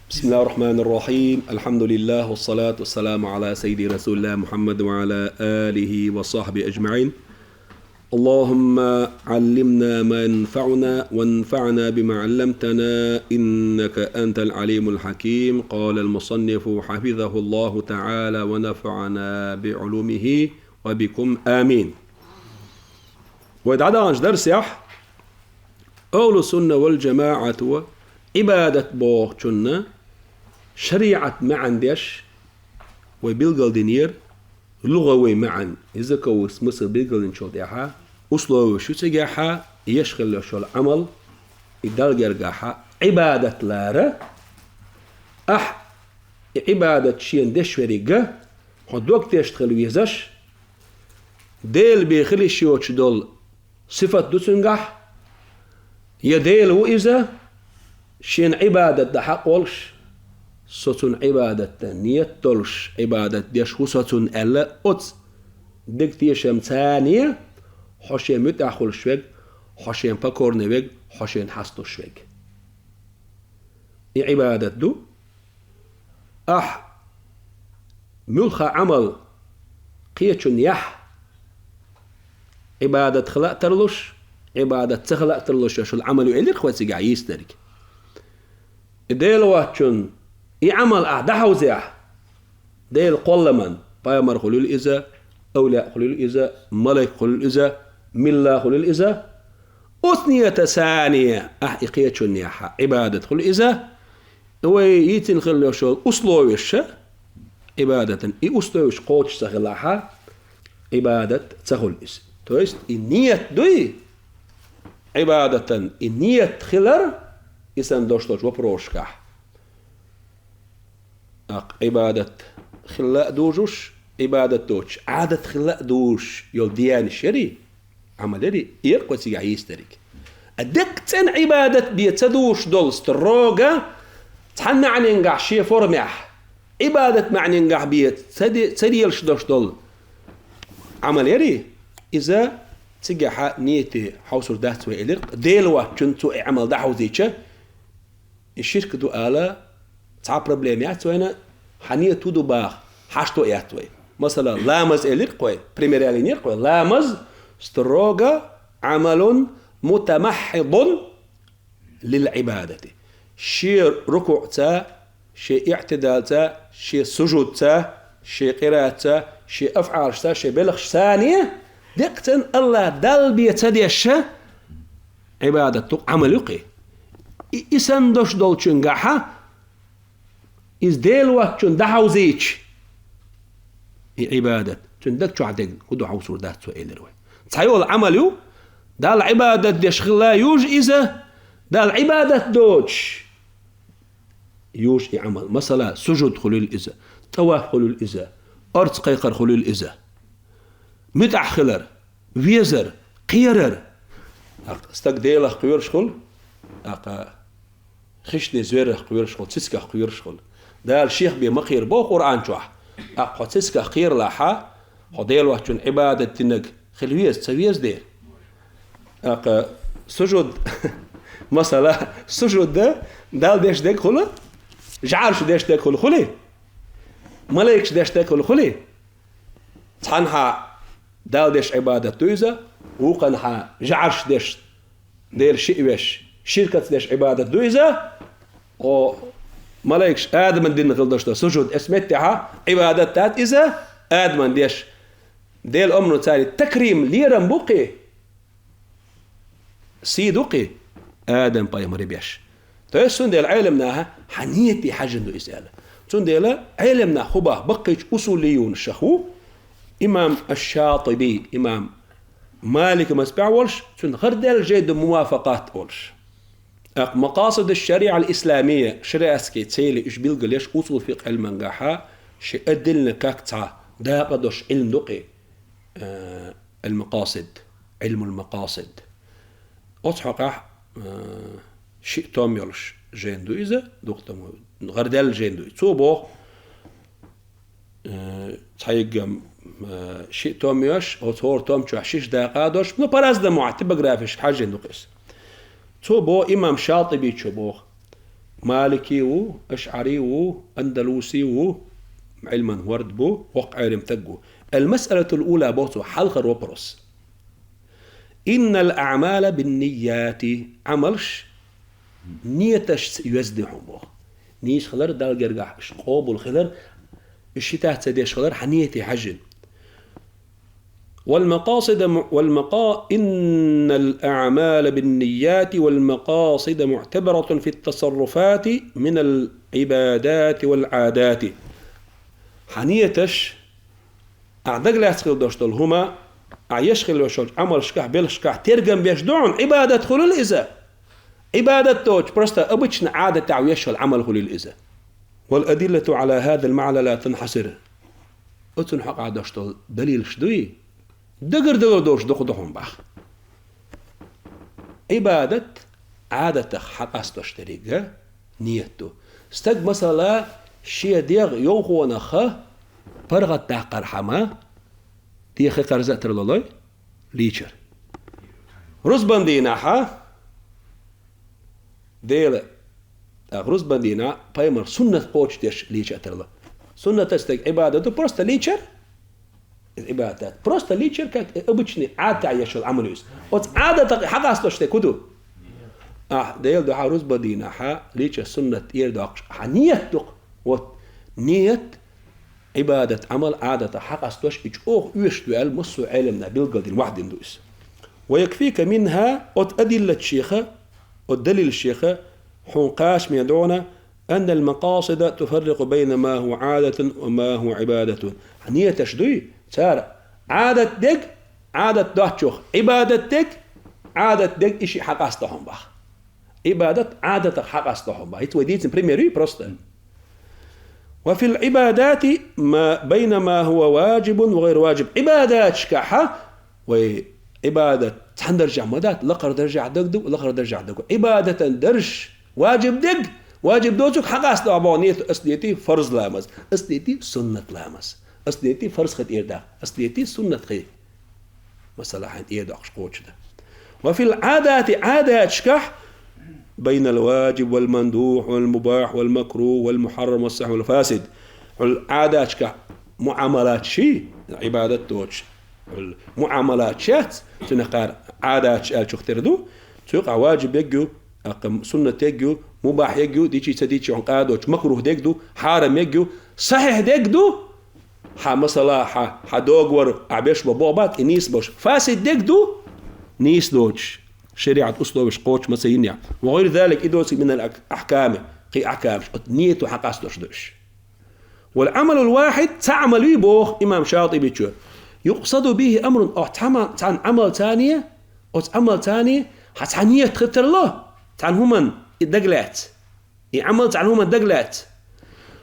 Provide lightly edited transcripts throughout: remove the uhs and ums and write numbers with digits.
بسم الله الرحمن الرحيم. الحمد لله والصلاة والسلام على سيدي رسول الله محمد وعلى آله وصحبه أجمعين. اللهم علمنا ما ينفعنا وانفعنا بما علمتنا إنك أنت العليم الحكيم. قال المصنف حفظه الله تعالى ونفعنا بعلومه وبكم آمين. ويدعى درس أهل السنة والجماعة عبادة بوغتنا شريعة معن ديش وبيلغل دينير لغوي معن إذا كوس مصر بيلغل إن شاء الله أصله شو تجاحا يشغل شو العمل يدلجر جاحا عبادة لارة عبادة شين دش وريجة خد وقت يشتغل ويزش ديل بيخلي شيوش دول صفة دوسنجح يديل وإذا شين عبادة ده حق ولش ستون عبادة نية تلش عبادة ديش وستون ألا أتس دكتي شمتانية حشين متأخل شوك حشين بكور نوك حشين حستو شوك عبادة دو ملخ عمل قيتشن يح عبادة خلق ترلش عبادة تخلق ترلش شو العمل يعلق خواتي قاعيس ترك ديل واتشن يعمل أحدها وزيح ديل قلمن بايمر خلول إذا أولياء خلول إذا ملك خلول إذا ملا خلول إذا أثنية ثانية إقية شنيحة عبادة خلول إذا ويتن خلول شو أصلوش عبادة أصلوش قوتش سخلاحة عبادة سخل إذا تويست النية دوي عبادة النية خلر إسان دوشتوش وبروشكح عبادة خلاء دوجوش عبادة دوش عادة خلاء دوش يول ديان الشري عملري يرقوتي عيس تريك أدكتن عبادة بيتدوش دول ستروغا تحنى عن ينقع شي فرمح عبادة معنى ينقع بيت تديلش دوش دول عملري إذا تجح نيتي حوصر دهت وإلق ديلوا كنتو عمل دحو زيتش الشركة دو آلا تعب بروبليمات وين حنية تودو باخ حشتو إياتوي مثلا لامز إلق قوي بريميرالينير قوي لامز ستروغا عمل متمحض للعبادة شي ركوع تا شي اعتدال تا شي سجود تا شي قراءة تا شي أفعال تا شي بلغش ثانية دقتن الله دل بيتديش عبادة عمل يقي إسان دوش دولشن قاحة إز ديل واتشن دحو زيتش عبادة تندك شو عدق كدو حوصور دات سؤال روي تحيول عملو دا العبادة ديش خلا يوج إذا دا العبادة دوش يوج عمل مثلا سجود خلول إذا طواف خلول إذا أرض قيقر خلول إذا متع خلر ويزر قيرر استقديله قير شغل خشني زوير قير شغل تسكا قير شغل ده الشيخ بمقير بو قرآن شوح تسكا قير لاحا خديل وحشن عبادة تنك خلويز تسويز دير سجود مثلا سجود ده دال ديش ديك خلو جعرش ديش ديك خلو خلي ملايكش ديش ديك خلو خلي تحنها دال ديش عبادة دويزة وقنها جعرش ديش دير شئوش شركة ديش عبادة دويزة و ملايكش آدم دين غلدشتا سجود اسمتها عبادة تات إذا آدم ديش ديل أمنو تالي تكريم ليرم بوقي سيدوقي آدم باي مريبيش تيسون ديل علمناها حنيتي حجن دو إسالة تون ديل علمنا خباه بقيش أصوليون الشخو إمام الشاطبي إمام مالك مسبع ولش تون غردل جيد موافقات ولش مقاصد الشريعة الإسلامية شريعة سكيتسيلي إش بيلقى ليش أصول فقه المنقاحة شي أدلنا كاكتا دا قدوش علم دقي المقاصد علم المقاصد أضحق شيء توم يلش جيندو إذا دقتم غردل جيندو توبو تحيق شيء توم يش أو تور توم شو حشيش دقيقة دوش نو براز ده معتبر جرافيش حاجة نقص تو بو إمام شاطبي شو بو مالكي و أشعري و أندلسي و علما ورد بو وقع رمتقو. المسألة الأولى بوتو حلق الوبروس إن الأعمال بالنيات عملش نيتش يزدحهم بو نيش خلر دال جرجح قوب الخلر الشتاء تديش خلر حنيتي حجن إن الأعمال بالنيات والمقاصد معتبرة في التصرفات من العبادات والعادات. حنيتش أعدق لا تخيل دوشتل هما أعيشخل وشوج عمل شكح بيلشكح ترجم بيش دون عبادة خلول الإزا عبادة توج برستا أبتشنا عادة تعويش العمل خلول الإزا. والأدلة على هذا المعنى لا تنحصر أتنحق عدشتل دليل شدوي دقر دوش دخدهم باخ عبادة عادة حق استشتريك نيته استق مثلا شيء ديغ يوخو نخا برغت تحقر حما ديخي قرزات رلولوي ليشر رزبان ديناحا ديل رزبان دينا بايمر سنة بوش ديش ليشر ترلا سنة تستق عبادة برست ليشر العبادات برست ليشر كانت ابتشني عادة عيش العمل يس عادة حق استشتري كدو ديل دو حروز بدينا ح ليش السنة يردق حنية دق ونية عبادة عمل عادة حق استوش إجوه يشتو المسو علمنا بالقد الواحد ندوس. ويكفيك منها أدلة الشيخة والدليل الشيخة حنقاش يدعونا أن المقاصد تفرق بين ما هو عادة وما هو عبادة. حنية تشدوي صار عادة دق عادة دهشوخ عبادة دق عادة دق إشي حق استهم بخ عبادة عادة حق استهم بخ يتوديت بريميري بروستن. وفي العبادات ما بين ما هو واجب وغير واجب عبادات شكحة وعبادة تندرجع مدات لقر درجع دق لقر درجع دق عبادة درج واجب دق واجب دوتك حق استوعبانية أصليتي فرض لامس أصليتي سنة لامس أصليتي فرض خد إيردا أصليتي سنة خي مثلا حين إيردا أخش ده. وفي العادات عادات شكح بين الواجب والمندوح والمباح والمكروه والمحرم والصحيح والفاسد. العادات شكح معاملات شيء عبادة توش المعاملات شات تنقار عادات شال شختردو توقع واجب يجو سنة يجو مباح يجو ديشي تديشي عنقادوش مكروه يجو حارم يجو صحيح يجو مثلا دوغور عبيش بابوبات انيس بوش فاسد يجو نيس دوش شريعة أسلوبش قوش مسينيا وغير ذلك إدوسي من الأحكام قي أحكام نيته حق أسلوش دوش. والعمل الواحد تعمل بوخ إمام شاطبي بيتشو يقصد به أمر أو تعن عمل ثانية أو عمل ثاني حتعنية تختر الله تعن هما الدقلات عمل تعن هما الدقلات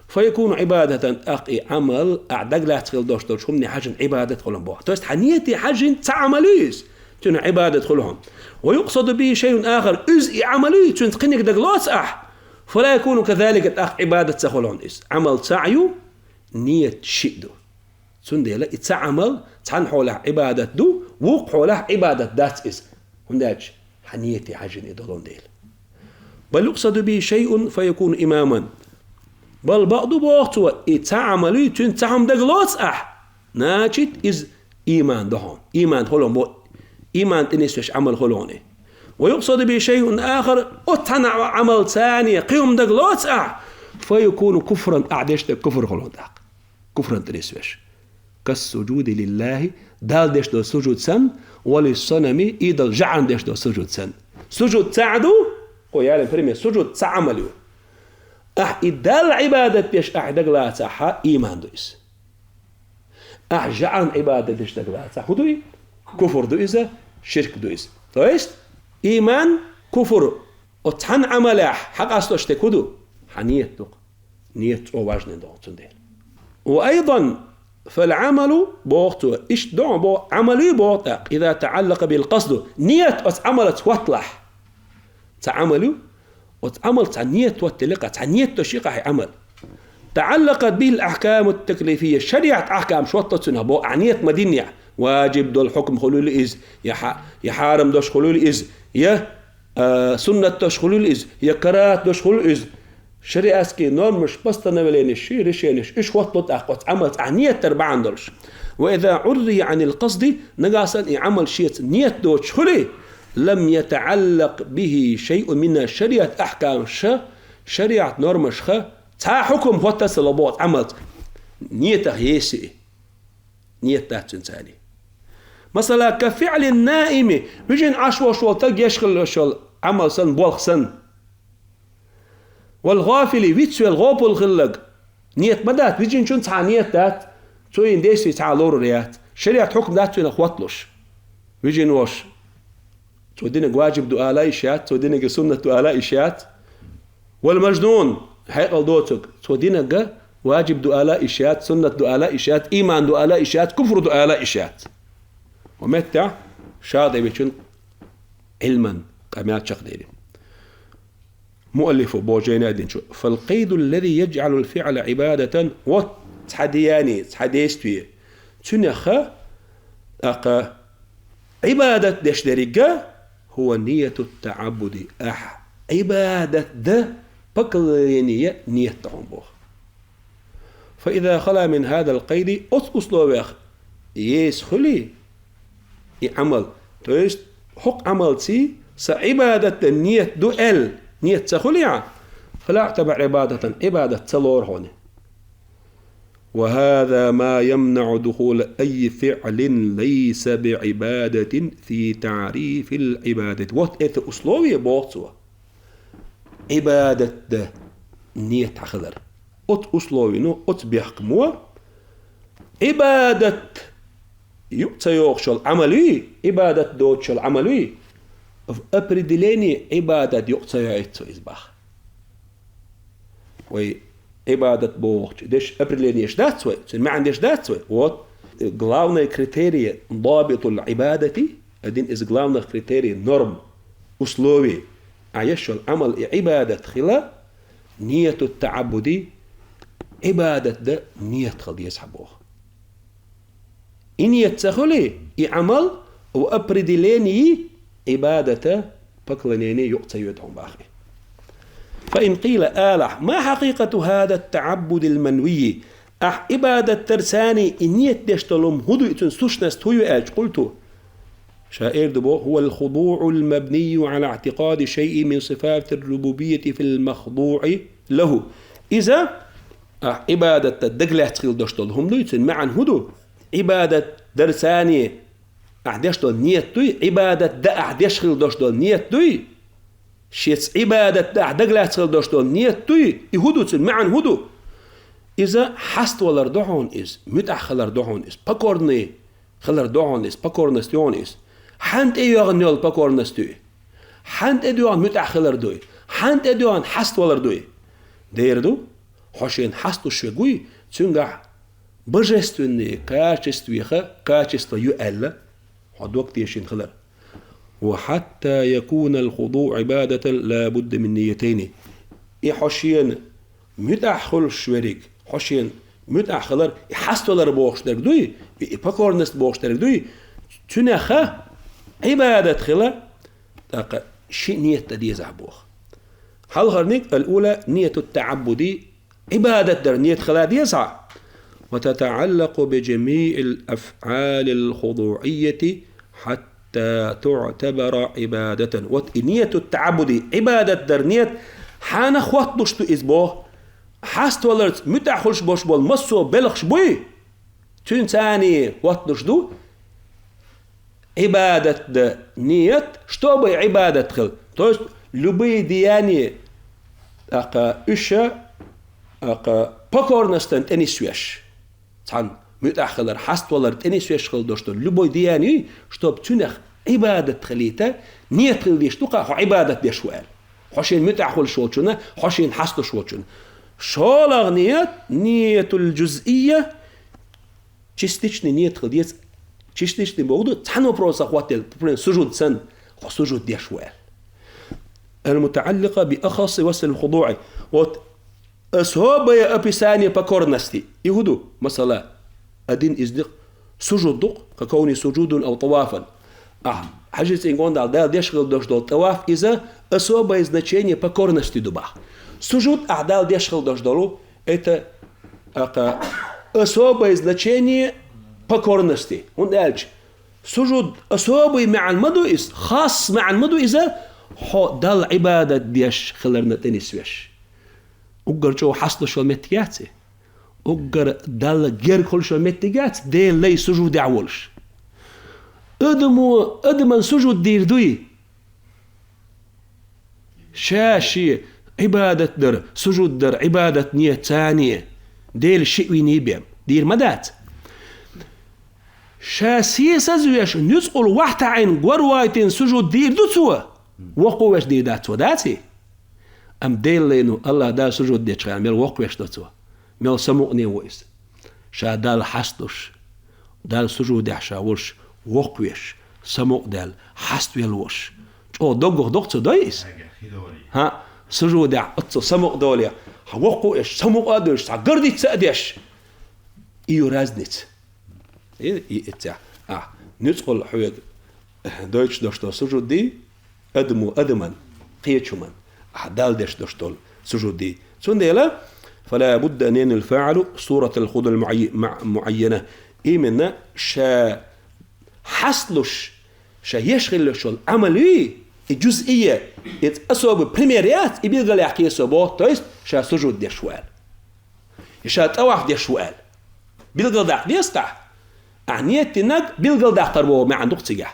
فيكون عبادة أقي عمل أعدقلات خل دوش همني حاجة عبادة خلهم بوخ توست حنيتي حاجة تعمليس تن عبادة خلهم. ويقصد به شيء آخر إز عملي تنتقنك دقلات فلا يكون كذلك عبادة سخلون إس عمل سعيو نية شئدو سندي لا يتعمل تنحو له عبادة دو وقحو له عبادة ذات إس هنداج حنيتي حاجة يدولون ديل. بل يقصد به شيء فيكون إماما بل بعض بوقتوا يتعملي تنتعم دقلات ناجد إز إيمان دهون إيمان خلون إيمان تنسوش عمل خلوني. ويقصد به شيء آخر أتنع عمل ثاني قيم دقلات فيكون كفرا أعدشت كفر خلون داق كفرا تنسوش كالسجود لله دال ديش دو سجود سن وللصنم إيدال جعن ديش دو سجود سن سجود تعدو ويعلم فرمي سجود تعملوا إدال عبادة ديش دقلات إيمان دويس جعن عبادة ديش دقلات هدوي كفر دويسة شرك دويس تويست إيمان كفر وتحن عملاح حق أصلش تكودو حنية دق نية أواجن دون ديل. وأيضا فالعمل بوقته إيش دون بو عملي بوقته إذا تعلق بالقصد نية وتعملت وطلح تعملوا وتعمل تعنية وتلقى تعنية تشيقة عمل تعلقت به الأحكام التكليفية شريعة أحكام شوطة بو عنية مدينة واجب دول حكم خلول إز يحارم دوش خلول إز يا سنة دوش خلول إز يا كرات دوش خلول إز شريعسكي نورم مش بستنولينش ريشينش إيش وطلت أقوت عملت عنية تربع عندرش. وإذا عري عن القصد نقاصا يعمل شيء نية دوتش خلي لم يتعلق به شيء من شريعة أحكام شريعة نورمش تا حكم هو تسلبوت عملت نيته هيسي نيته تنساني. مثلا كفعل النائم بيجين عشوة تلقى يشغل شغل عمل سن بولخ سن والغافل ويتسوي الغوب الغلق نية مدات بيجين شون تسعى نية دات توين ديسي تسعى لور ريات شريعة حكم دات توين اخواتلوش بيجين وش تودينك واجب دؤلاء إشيات تودينك سنة دؤلاء إشيات والمجنون حيقل دوتك تودينك واجب دؤلاء إشيات سنة دؤلاء إشيات إيمان دؤلاء إشيات كفر دؤلاء إشيات ومتى شاطئ بيشون علما قامات شقديري مؤلف بوجينا دين شو فالقيد الذي يجعل الفعل عبادة وتحدياني تحديستوي تنخ أقا عبادة دشدريقة هو نية التعبد عبادة ده بقلينية نية تعبوه. فإذا خلا من هذا القيد أسلوبيخ يسخلي يعمل تويست حق عمل سي سعبادة النية دوئل نية تخليع فلا اعتبر عبادة تلور هون. وهذا ما يمنع دخول أي فعل ليس بعبادة في تعريف العبادة. وات أسلوبي بوتسوا عبادة ده نية تخلر أسلوبي نو بيحكموا عبادة يقتيوخشل عملي عبادة دوتشل عملي أبردليني عبادة يقتيوخشل إزباخ وي عبادة بوخش ديش أبردليني إيش داتسوي ما عنديش داتسوي وات главное كريتيريا ضابط العبادة أدين إز главное كريتيريا نورم أسلوبي عيش العمل عبادة خلا نية التعبد عبادة ده نية خل يسحبوه إن يتسخلي يعمل وأبردليني عبادة بقلنيني يقتي يدهم باخي. فإن قيل آلح ما حقيقة هذا التعبد المنوي عبادة ترساني إن يتدشتلهم هدو يتنسوشنست هو يأج قلتو شائر دبو هو الخضوع المبني على اعتقاد شيء من صفات الربوبية في المخضوع له. إذا عبادة الدقلة تخيل دشتلهم دو يتن معا هدو عبادة درساني أحداشتو نية دوي عبادة دا أحداشخل داشتو نية دوي شيت عبادة دا أحداقلاتخل داشتو نية دوي يهودو تن معن هدو. إذا حست ولر دعون إز متأخلر دعون إز بكورني خلر دعون إز بكورنستيون إز حانت إيوغن يول بكورنستوي حانت إيوغن متأخلر دوي حانت إيوغن حست ولر دوي ديردو حوشين حستو شوي تنقع بجستوني كاشستو يؤل حد وقت يشين خلر. وحتى يكون الخضوع عبادة لا بد من نيتين حوشين متأخل شوريك حوشين متأخلر يحستولر بوخشترك دوي بكورنست بوخشترك دوي تنخا عبادة خلا تاقا شيء نية تديزع بوخ. هل غرنيك الأولى نية التعبد عبادة در نية خلا ديزع وتتعلق بجميع الأفعال الخضوعية حتى تعتبر عبادة. ونية التعبد عبادة در نية حانا خوات نشتو إزبوه حاست ولرت متأخلش بوش بول مصو بلغش بوي تنساني وات نشتو عبادة در نية شتو بي عبادة خل توست لبي دياني أقا إشا أقا بكورنستان تاني سويش تان متأخلر حست ولرت أني سويش خل دوشتو لبوي دياني شتو بتنخ عبادة خليتا نية خل ديشتوقا هو عبادة ديشوال حوشين متأخل شوتشونا حوشين حستو شوتشونا شولغ نية الجزئية تشتيشني نية خل ديس تشتيشني بوغدو تحنو بروسا خواتل سجود سن سجود ديشوال المتعلقة بأخص وصل الخضوع أسهوب يا أبساني بكورنستي يهدو مثلا أدين إزدق سجود ككوني سجود أو طوافا حاجة إنقون дал дешхил дошдол таваф из-за особое значение покорности дуба. Сужуд дал дешхил дошдолу это особое значение покорности. Он дальше. سجود أصابي مع المدوئس خاص مع المدوئسة دال عبادة ديش خلرنا تنسويش أقر جو حصل شو المتجاتي أقر دال غير كل شو المتجات دي لي سجود عولش أدمن سجود دير دوي شاشي عبادة در سجود در عبادة نية ثانية ديل الشيء وينيبيم دير مدات شاسية سزويش نسقل واحدة عين قروايتين سجود دير دوتسوا وقوش دير داتسوا داتي أم ديل لينو الله دا سجود دير شغال ميل وقوش دوتسوا ميل سموقني ويس شا دال حسدوش دال سجود يحشاوش وقوش سموق دال حسدوش او دوغو دوغتسو دايس ها سجود يحطسو سموق دوليا وقوش سموق أدوش ساقردي تسأديش إيو رازنيت إيه ندخل حويد دويتش دوشتو سجود دي أدمن قيتشمن دال ديش دوشتول سجود دي سنديلا فلا بد أن الفاعل صورة الخوض المعينة إيمنا شا حصلش شا يشغلش العملي الجزئية يتأسوا ببريميريات يبيلغل يحكي سبوت تويست شا سجود دي شوال شا توعف دي شوال بيلغل داق ديستح نية نك بيلقل داختر بو ما عندك تجاه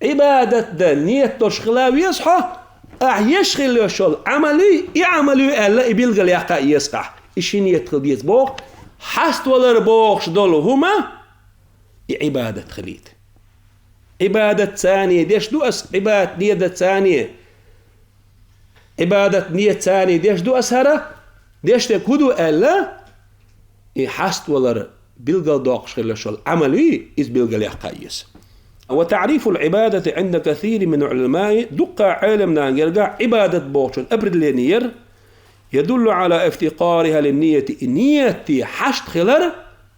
عبادة ده نية تشغله يصحى يشغل يشغل عملي يعملي ألا بيلقل يقع يصح إيش نية خليت بوخ حست ولا بوخ دول هما عبادة خليت عبادة ثانية ديش دو عبادة نية ثانية عبادة نية ثانية ديش دو أسهرة ديش تكودو ألا حست ولا بيلقل دوقش خلال عملي إذ بيلقل يحقايس وتعريف العبادة عند كثير من العلماء دقة علمنا يلقى عبادة بوشن أبرد لنير يدل على افتقارها للنية النية حشت خلال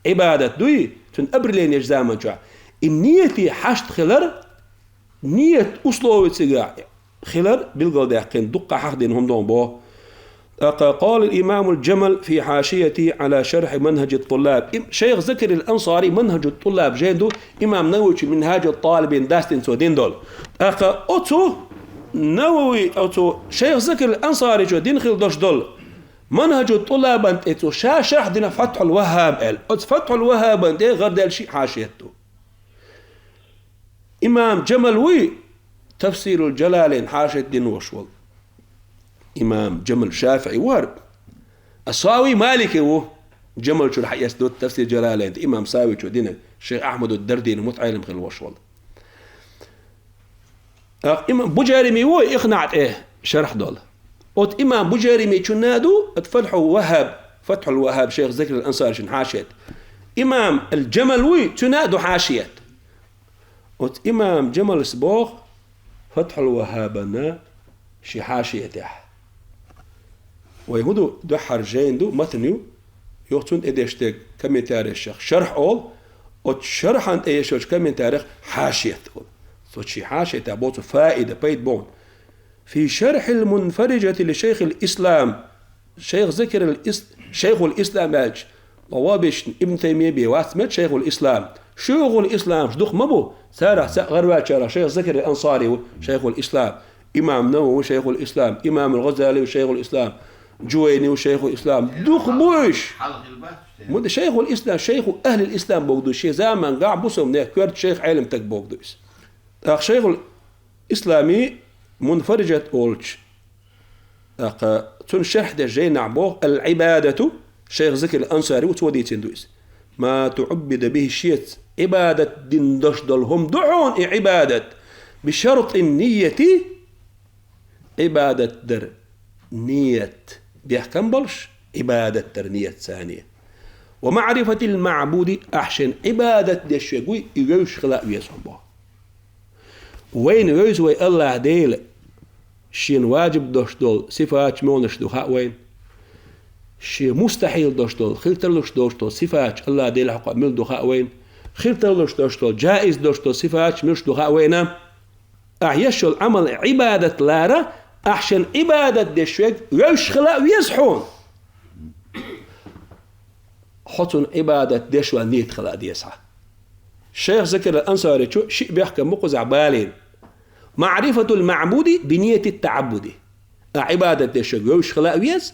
عبادة دوي تن أبرد لنير زامن جاء النية حشت خلال نية أصلوه تسيقا خلال بيلقل داقين دقة حقدين هم دون بو قال الإمام الجمل في حاشيته على شرح منهج الطلاب شيخ ذكر الأنصاري منهج الطلاب جيدو إمام نووي منهاج الطالبين داستين سودين دول أوتو نووي أوتو شيخ ذكر الأنصاري جو دين خل دوش دول منهج الطلاب أنت إتو شرح دين فتح الوهاب فتح الوهاب أنت غير دال شيء حاشيته إمام جملوي تفسير الجلالين حاشية دين وشول إمام جمل شافعي وارد الصاوي مالكي هو جمل شو الحق يسدود تفسير جلالين إمام ساوي شو دينا الشيخ أحمد الدردين متعلم خل وشول إمام بجارمي هو إقنعت شرح دول قلت إمام بجارمي شو نادو فتحوا وهاب فتح الوهاب شيخ ذكر الأنصار شن حاشيت إمام الجملوي تنادو حاشيت قلت إمام جمل سبوخ فتح الوهابنا شي حاشيته ويهودو دحر جيندو متنيو يوتون اديشتك كم تاريخ شرح اول وشرح عن ايش كم تاريخ حاشيه شي حاشيه تابوت فائده بيت بون في شرح المنفرجه لشيخ الاسلام شيخ ذكر شيخ الاسلام اج ووابش ابن تيميه بواسمه شيخ الاسلام شيخ الاسلام شدخ مبو سارع غروات شيخ ذكر الانصاري شيخ الاسلام إمام نووي شيخ الإسلام إمام الغزالي وشيخ الإسلام جويني وشيخ الإسلام دوخ بوش مد شيخ الإسلام شيخ أهل الإسلام بوغدوش شيخ زمان قاع بوسهم نه كورت شيخ علم تك بوغدوش شيخ الإسلامي منفرجة أولش تون شرح ده جاي نعبوه العبادة شيخ ذكر الأنصاري وتوديتين دويس ما تعبد به الشيت عبادة دين دشدلهم دعون عبادة بشرط النية عبادة در نية بيحكم بلش عبادة در نية ثانية ومعرفة المعبود أحسن عبادة دش يقوي يجوش خلاء يسحبه وين يجوي الله ديل شين واجب دش دول صفات مونش دوها وين شي مستحيل دش دول خلتلش دش دول صفات الله ديل حق مل دوها وين خير تلوش دوشتو جائز دوشتو صفات مش دوها وينا أعيشو العمل عبادة لارا أحسن عبادة دشوك ويشخلا ويزحون حطن عبادة دشوا نيت خلا ديسها الشيخ ذكر الأنصاري شيء بيحكي مقزع بالين معرفة المعبود بنية التعبد عبادة دشوك ويشخلا ويز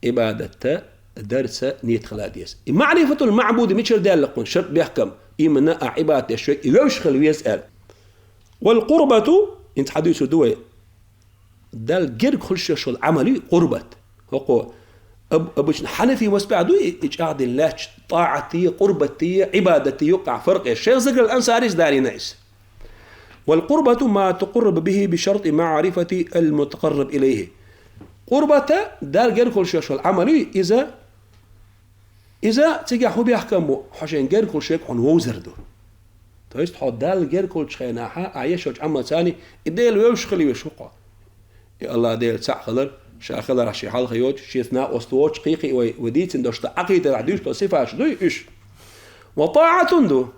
عبادة درس نيت خلا ديس معرفة المعبود مش دالقون شرط بيحكم إيمنا عبادة دشوك ويشخلا ويزال والقربة انت حديث دوي دال جر كل شيء العملي قربت هو أبوش حنفي وسبعدو إجعاد الله طاعتي قربتي عبادتي يقع فرق الشيخ ذكر الأنصاري داري ناس والقربة ما تقرب به بشرط معرفة المتقرب إليه قربة دال جر كل شيء العملي إذا تجحوا بيحكموا حشين جر كل شيء عن وزردو تويست حد دال جر كل شيء ناحا عيشوا عمل ثاني إديل ويشخلي ويشقى يا الله ديل سعخلر شاخلر عشي حال خيوت شيثناء وستوش قيقي وديت اندوشت عقيدة عديش تصفاش دوي إيش وطاعة دو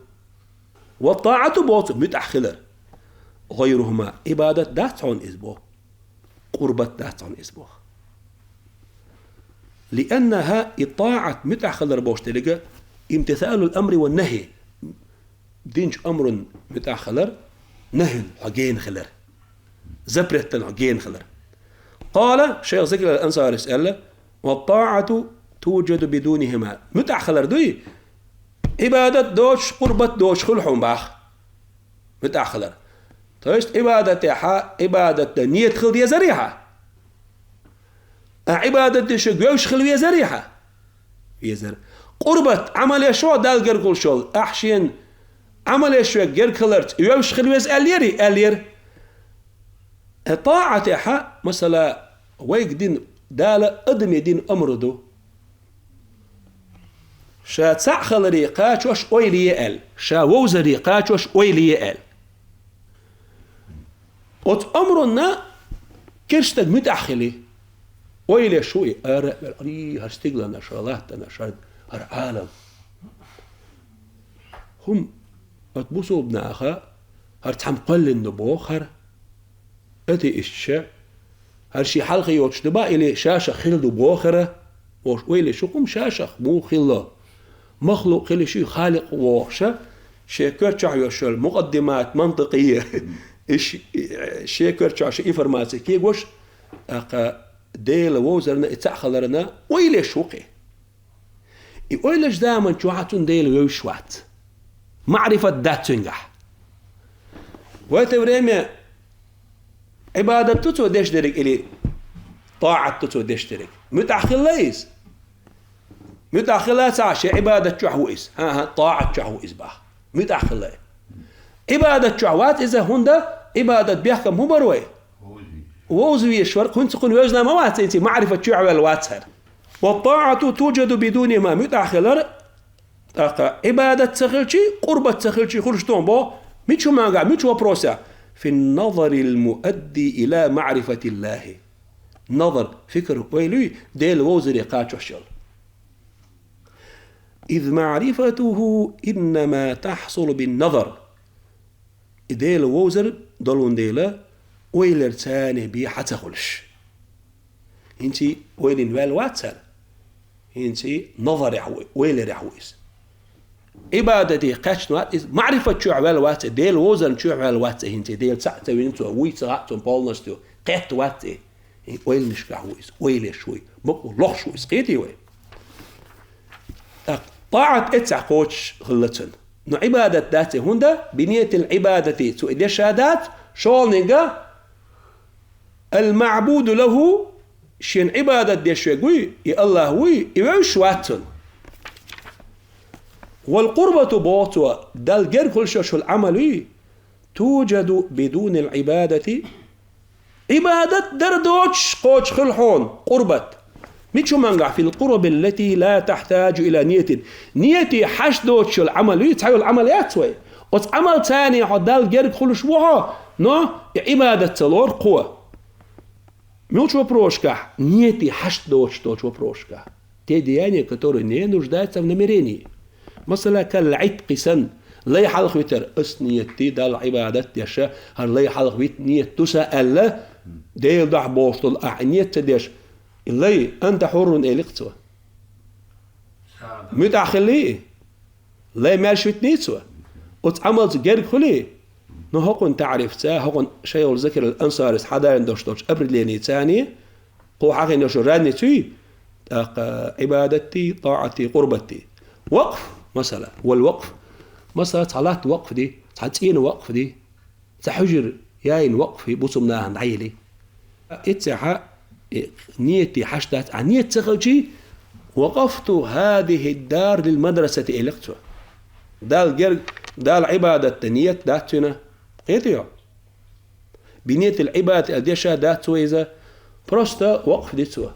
والطاعة بوت متأخلر غيرهما عبادة داتعون إزبوه قربة داتعون إزبوه لأنها الطاعة متأخلر بوشتلقى امتثال الأمر والنهي دينش أمر متأخلر نهي حقين خلر زبرت حقين خلر قال شيخ ذكر الأنصار اسأله والطاعة توجد بدونهما متأخلر دوي عبادة دوش قربة دوش خلحهم باخ متأخلر تويست عبادة نية خلية زريحة عبادة شقوش خلية زريحة يزر قربة عمل يشوع دال جر كل شغل أحشين عمل يشوع جر كلرت يوش خلية ألير طاعة مثلا ويك دين دالة أدمي دين أمردو شا تسعخل ريقات وش أويلي أل شا ووز ريقات وش أويلي أل وت أمرنا كرشتك متأخلي أويلي شوي هرستيقلنا شغلاتنا شرد هر عالم هم أتبصوا بناخا هر تحمقل النبوخ هر أتي إششا هرشي حلقي وتشتبا إلي شاشة خلدو بوخرة وإلي شقم شاشة مو خلا مخلوق خلي شي خالق ووشة شيكرتشع يوشل مقدمات منطقية شيكرتشع شي إنفرماتيكي وش أقا ديل ووزرنا اتأخلرنا وإلي شوقي إليش دائما جوعتون ديل ويشوات معرفة دات تنجح وتوريمي عبادة تتو ديش درك إلي طاعة تتو ديش درك متأخليس متأخلات عشي عبادة شعوئيس طاعة شعوئيس باه متأخلي عبادة شعوات إذا هندا عبادة بيحكم هو بروي ووزوي الشورق كنت تقول وزنا موات انت معرفة شعوى الواتسر والطاعة توجد بدون ما متأخلر عبادة تخلشي قربة تخلشي خلشتون بو ميتشو مانغا ميتشو بروسا في النظر المؤدي إلى معرفة الله نظر فكر ويلوي ديل ووزري قاتشوشل إذ معرفته إنما تحصل بالنظر ديل ووزر دولون ديلا ويلر تاني بي حتخلش انتي ويلين والواتسر انتي نظر يحوي ويلر يحويس عبادتي قاشنوات إذ معرفة شو عوال وات ديل وزن شو عوال وات هنتي ديل ساعة وينتو ويتساعتم بالنستو قيت وات ويل نشكا هويس ويل شوي مقو لوح شوي سقيتي وي طاعة اتسع قوتش غلتن نو عبادة ذاتي هندا بنية العبادة تو إدي شهادات شولنينغا المعبود له شين عبادة دي شوي يا الله وي يوش واتن والقربة بوتوا دال جر كل شيء العملي توجد بدون العبادة عبادة دردوش قوش خلحون قربة ميتشو منقع في القرب التي لا تحتاج إلى نيتي حشدوش العملي تحيو العمليات سوي وتعمل تاني دال جر كل شوها نو عبادة تلور قوة ميوشو بروشكا نيتي حشدوش توشو بروشكا те деяния, которые не нуждаются в намерении. مثلا كالعتق سن لا يحلق ويتر اسنيتي دال عبادة يشا هل لا يحلق ويت نية تسأل ديل ضح بوشتل أعنيت تديش اللي أنت حر إليقتوا متأخلي لا ماشي تنيتوا وتعمل غير خلي نهقن تعرف تا هقن شيء الذكر الأنصارس حدا عندوش أبرد ليني تاني قو حقي نشو راني تي عبادتي طاعتي قربتي وقف مثلا والوقف مثلا صلاة وقف دي تحتين وقف دي تحجر ياين وقف بوسمناها نعيلي اتسعى نيتي حشتات عن نية تخرجي وقفت هذه الدار للمدرسة إلقتها دال عبادة نية داتنا قيتيا بنية العبادة الديشة داتوا إذا برستا وقف ديتوا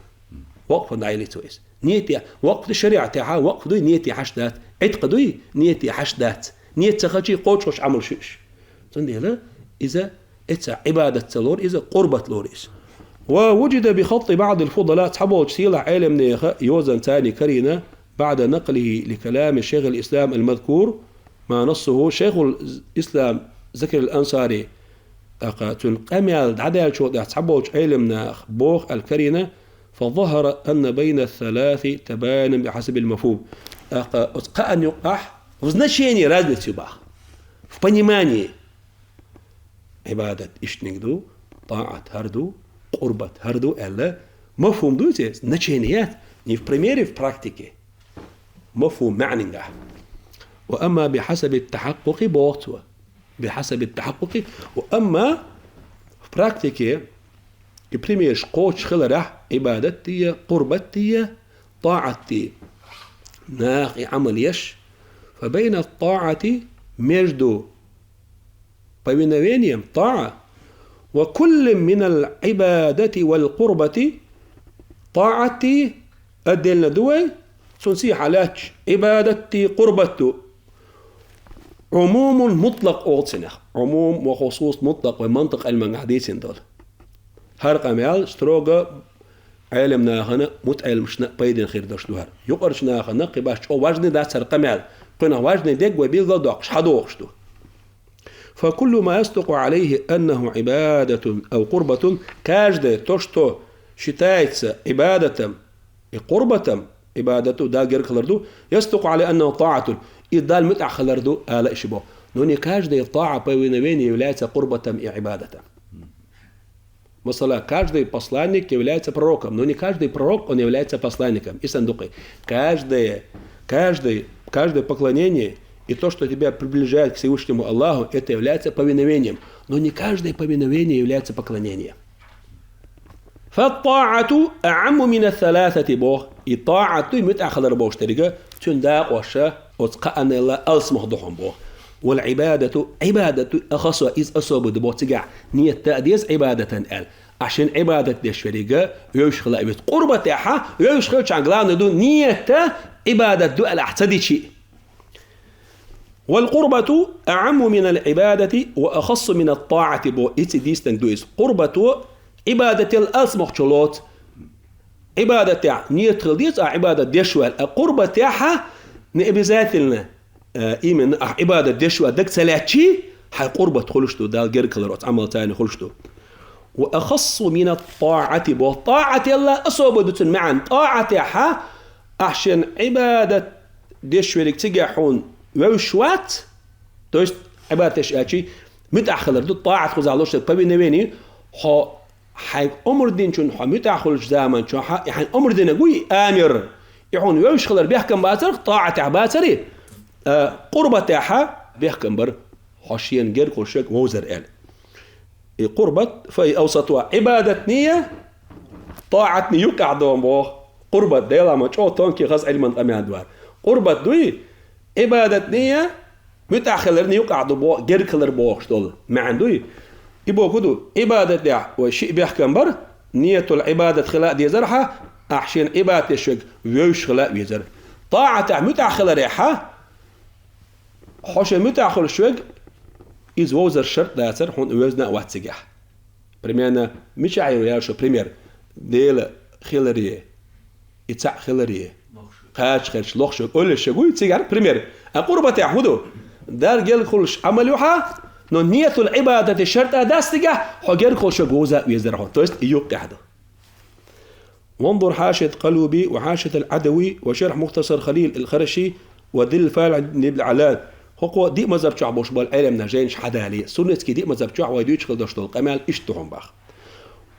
وقف نعيلي تويس نيتي وقف الشريعة تاعها وقف دوي نيتي حشدات اعتقدوي نيتي حشدات نية تخرجي قوتش عمل شيش تندي لا إذا اتسع عبادة تلور إذا قربة لوريس ووجد بخط بعض الفضلاء تحبوا سيلة علم نيخة يوزن تاني كرينة بعد نقله لكلام الشيخ الإسلام المذكور ما نصه شيخ الإسلام ذكر الأنصاري تنقمل عدال شو تحبوا علم ناخ بوخ الكرينة فظهر أن بين الثلاث تباينا بحسب المفهوم أن يقح وزنشيني разница бах в понимании عبادة إيش نقدو طاعة هردو قربة هردو ألا مفهوم دوتي نشينيات في بريميري في براكتيكي مفهوم معني وأما بحسب التحقق بوقتها بحسب التحقق وأما في براكتيكي بريميرش قوتش خلرح عبادتي قربتي طاعتي ناقي عمليش فبين الطاعة مجدو повиновением طاعة وكل من العبادة والقربة طاعتي أدلنا دوي تنسي حالات عبادتي قربته عموم مطلق أوتسنخ عموم وخصوص مطلق ومنطق المنعديسين دول هرقمال ستروغا علمنا هنا متعلمشنا بيدين خير داشتوهر يقرشنا هنا قباش او واجني داس هرقمال قنا واجني ديك وبيلغا دوقش حدوقشتو فكل ما يصدق عليه أنه عبادة أو قربة كاجدة تشتو شتايتس عبادة قربة عبادة دا غير خلردو يصدق عليه أنه طاعة إدال متع خلردو آلا إشبو نوني كاجدة طاعة بينوين يولايتس قربة عبادة مثلا каждый посланник является пророком, но не каждый пророк он является посланником. И сандуки. Каждое поклонение и то, что тебя приближает к Всевышнему Аллаху, это является повиновением. Но не каждое повиновение является поклонением. فالطاعة أعم من الثلاثة بوخ. И طاعة متأخذ بوخ تريقة تنداق وشا وتقأن الله ألسمخ دخم بوخ. والعبادة عبادة أخص إذ أصاب دبو تقع نية تأديز عبادة قال عشان عبادة دي الشريقة يشخل أبيت قربة تاحة يشخل شانقلان دو نية عبادة دو الأحتدي شيء والقربة أعم من العبادة وأخص من الطاعة بو إتديستن دويس قربة عبادة الأسمخ شلوت عبادة تاح نية تغليت عبادة ديشوال القربة تاحة نئبي ذاتلنا إيمن عبادة ديشوا دك سلاتشي حي قربة خلشتو دال غير كلروت عمل تاني خلشتو وأخص من الطاعة بالطاعة يلا أصوب دوتن معا طاعة حا عشان عبادة ديشوا لك تجحون وشوات تويست عبادة شاشي متأخر دو طاعة خزالوش ببينويني ها حي أمر دين شون ها متأخر زمان شون ها يعني أمر دين قوي آمر يحون ويش خلر بيحكم باتر طاعة باتري قربة تاحة بيحكم بر حشين غير كل شيء ووزر قال قربة في أوسطها عبادة نية طاعة نيوك عدوم بو قربة ديلا ما تشو تونكي غز علما طميان دوار قربة دوي عبادة نية متأخر نيوك عدو بو غير كلر بو شتول ما عندوي يبو كدو عبادة تاح وشيء بيحكم بر نية العبادة خلاء دي زرحة أحشين عبادة الشيء ويش خلاء بيزر طاعة متأخر ريحة حوش متأخر شوق إذ وزر شرط داتر هون وزنا واحد سجح. بريميرنا مش عيو يا شو بريمير ديل خيلريه يتسع خيلريه خاش لوخش كل شيء قوي سجار بريمير أقربة يعبدو دار جل كلش عمل يوحى نو نية العبادة الشرط داستجا حجر كلش جوزا ويزرعه توست يوق قاعده. وانظر حاشة قلوبي وحاشة العدوي وشرح مختصر خليل الخرشي وذل الفال عند ابن علان هو دي مذهب شعبوش بالعلم نجينش حدالي سنة كي دي مذهب شعب ويدوش خلدوش القمال اشتهم باخ.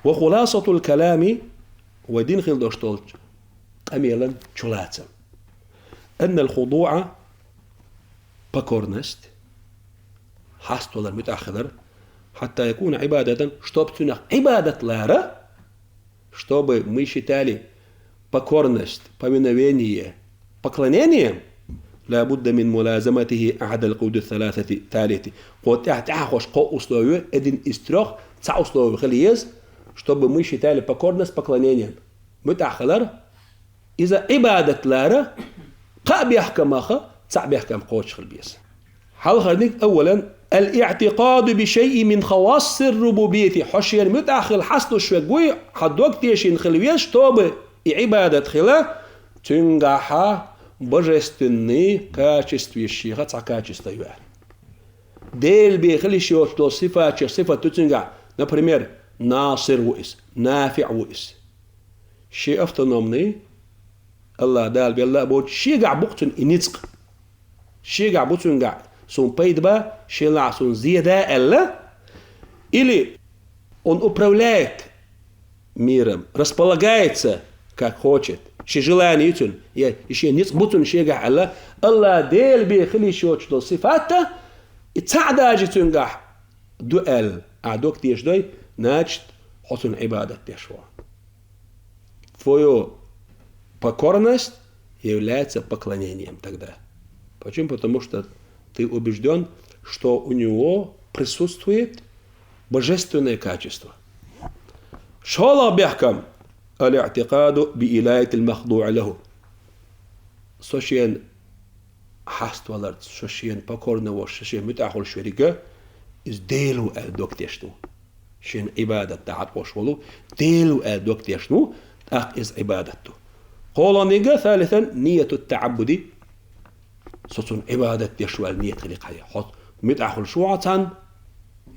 وخلاصة الكلام ودين خلدوش قميلا شلاتة أن الخضوع بكورنست حاست ولا المتأخر حتى يكون عبادة شطوب تنخ عبادة لارا شطوب ميشي تالي بكورنست بمنوينية بقلنينية لابد من ملازمته أحد القود الثلاثة ثالثة قد تحخوش قو أسلوه إذن استروخ تسع أسلوه خليز شطوب ميشي تالي بكورنست بقلنينية متأخر إذا عبادة لارا قا بيحكم أخا تسع بيحكم قوش خلبيس حال خليك أولا الاعتقاد بشيء من خواص الربوبية حشير متأخر حسن شوي حد وقت يشين خلويش توب عبادة خلا تنجحها بجستني كاتشستوي الشيخة تسع كاتشستوي ديل بيخليش يوتو صفة تنجح نبريمير ناصر وإس نافع وإس شيء أفتنمني الله دال بالله بود شيء قاع بقتن إنيتق شيء قاع بقتن قاع سون بيد با شيء لا سون زيادة ألا إلي он управляет миром располагается как хочет شيء желание يتون شيء نيتق بقتن شيء قاع ألا الله دال بيخلي شو تشتو صفاته يتعدى جتون قاع دوال أعدوك تيش دوي ناجت حسن عبادة تشوا فويو покорность является поклонением тогда. Почему? Потому что ты убежден, что у него присутствует божественное качество. شو بيحكم الاعتقاد بإلهية المخضوع له. سوشين حست ولرت سوشين покорно وشين متأخر شركة из делу الدكتشنو. شين عبادة تعب وشولو делу الدكتشنو أخ из عبادته. قولانيجا ثالثا نية التعبد صوتون عبادة يشوى النية خليقها حط متأخر شوعة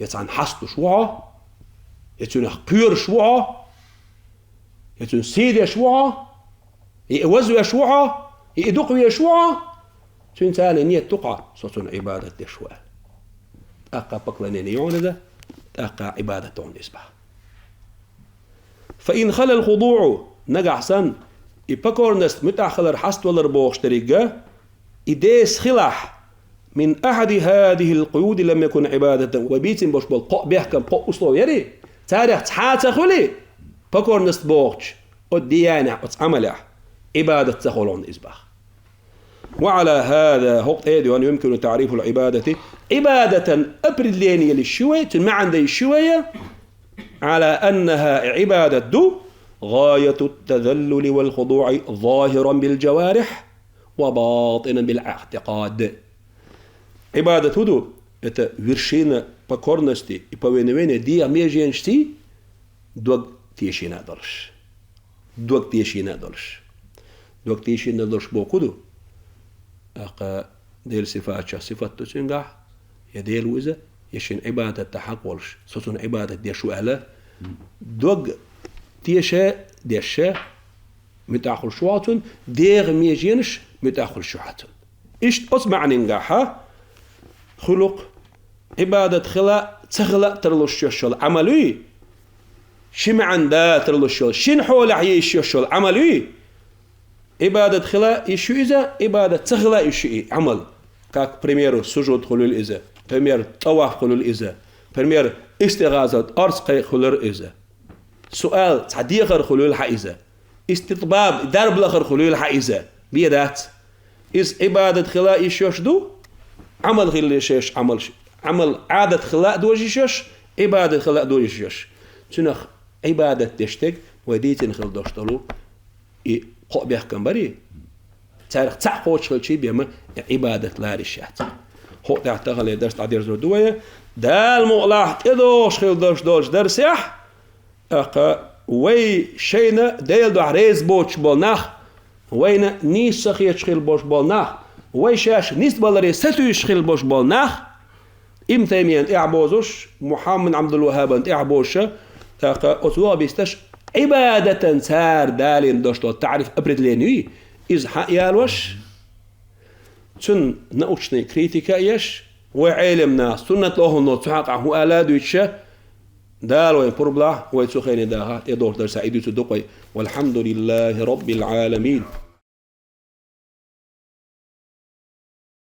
يتعن حسط شوعة يتون بير شوعة يتون سيد شوعة يوزو شوعة يدق شوعة تون ثاني نية تقع صوتون عبادة يشوى أقا بقلنين يعند أقا عبادة نسبة فإن خل الخضوع نجح سن يبكورنست متأخر حست ولا ربوش تريجا إديس خلاح من أحد هذه القيود لم يكن عبادة وبيتم بوش بالقاء بيحكم قاء أصله يري تاريخ تحات خلي بكورنست بوش الديانة عمله عبادة تخلون إزباخ وعلى هذا هقط أيضا يمكن تعريف العبادة عبادة أبريلينية للشوية مع ذي الشوية على أنها عبادة دو غاية التذلل والخضوع ظاهرا بالجوارح وباطنا بالاعتقاد. عبادة هدو это вершина покорности и повиновения диамеженшти двог тишина дольш. Двог тишина дольш. Двог тишина дольш бокуду. أقا ديل صفات صفات تسنجح يديل وإذا يشين عبادة تحقولش صوتون عبادة ديشو أهلا دوغ تيشا ديشا متأخل شواتون ديغ ميجينش متأخل شواتون إيش أسمع ننجحها خلق عبادة خلا تخلا ترلوش يشول عملوي شمعن دا ترلوش يشول شين حول عيش يشول عملوي عبادة خلا يشو إذا عبادة تخلا يشو عمل كاك بريميرو سجود خلول إذا بريمير طواف خلول إذا بريمير استغاثة أرزق خلول إذا سؤال تعديق خلول حائزة استطباب درب لخر خلول حائزة بيدات إز عبادة خلا يشوشدو عمل غير يشوش عمل عادة خلا دوج يشوش عبادة خلا دوج يشوش تنخ عبادة تشتك وديتن خل دوشتلو قو بيحكم بري تاريخ تعقوش خل شي بيما عبادة لا رشات هو تعتقل درس تعدير زودوية دال مغلاح إدوش خل دوش درسيح أقا وي شينا ديل دو عريز بوش بالناخ وينا نيسخ يتشخيل بوش بالناخ ويشاش نسبة ستوش خل بوش بالناخ ابن تيمية اعبوزوش محمد عبد الوهاب اعبوش أسوا بيستش عبادة سار دالين دوشتو تعرف أبرد لينوي إز يالوش تن نوشني كريتيكا يش وعلمنا سنة الله نوت حق هو آلاد ويتشا دال وين بوربلا ويتسو خيني داها يدور در سعيد تدقي والحمد لله رب العالمين.